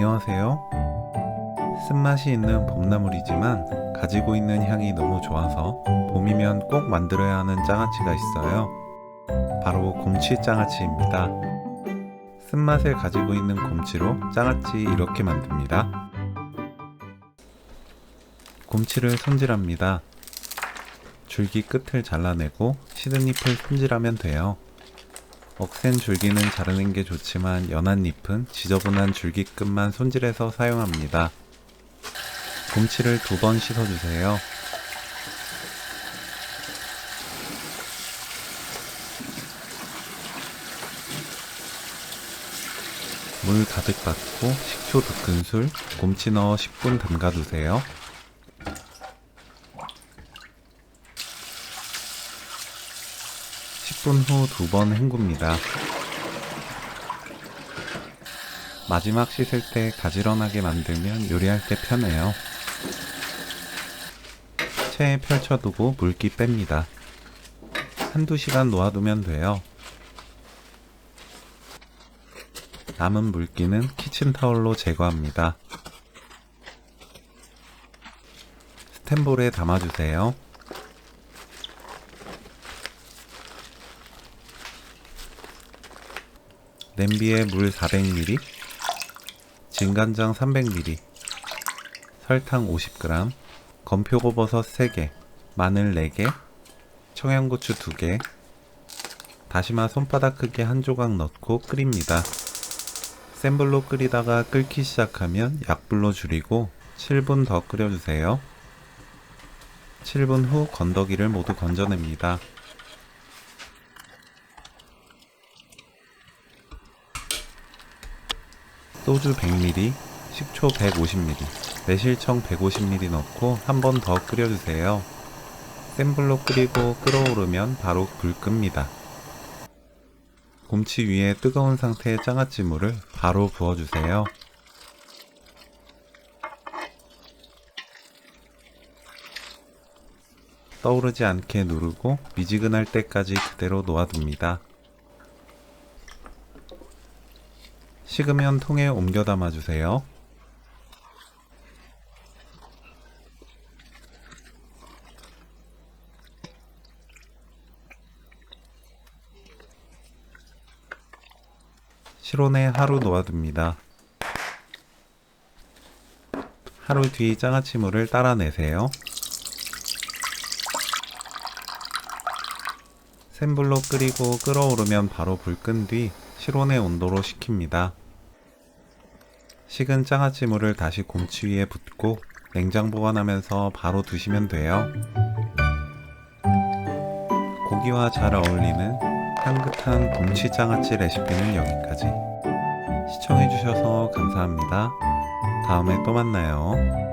안녕하세요. 쓴맛이 있는 봄나물이지만 가지고 있는 향이 너무 좋아서 봄이면 꼭 만들어야 하는 장아찌가 있어요. 바로 곰치 장아찌입니다. 쓴맛을 가지고 있는 곰치로 장아찌 이렇게 만듭니다. 곰치를 손질합니다. 줄기 끝을 잘라내고 시든 잎을 손질하면 돼요. 억센 줄기는 자르는 게 좋지만 연한 잎은 지저분한 줄기 끝만 손질해서 사용합니다. 곰치를 2번 씻어주세요. 물 가득 받고 식초 2큰술, 곰치 넣어 10분 담가두세요. 분 후 2번 헹굽니다. 마지막 씻을 때 가지런하게 만들면 요리할 때 편해요. 체에 펼쳐두고 물기 뺍니다. 한두 시간 놓아두면 돼요. 남은 물기는 키친타올로 제거합니다. 스텐볼에 담아주세요. 냄비에 물 400ml, 진간장 300ml, 설탕 50g, 건표고버섯 3개, 마늘 4개, 청양고추 2개, 다시마 손바닥 크기 1조각 넣고 끓입니다. 센 불로 끓이다가 끓기 시작하면 약불로 줄이고 7분 더 끓여주세요. 7분 후 건더기를 모두 건져냅니다. 소주 100ml, 식초 150ml, 매실청 150ml 넣고 한 번 더 끓여주세요. 센 불로 끓이고 끓어오르면 바로 불 끕니다. 곰치 위에 뜨거운 상태의 장아찌 물을 바로 부어주세요. 떠오르지 않게 누르고 미지근할 때까지 그대로 놓아둡니다. 식으면 통에 옮겨 담아주세요. 실온에 하루 놓아둡니다. 하루 뒤 장아찌물을 따라내세요. 센 불로 끓이고 끓어오르면 바로 불 끈 뒤 실온의 온도로 식힙니다. 식은 장아찌물을 다시 곰치 위에 붓고 냉장 보관하면서 바로 드시면 돼요. 고기와 잘 어울리는 향긋한 곰치 장아찌 레시피는 여기까지. 시청해주셔서 감사합니다. 다음에 또 만나요.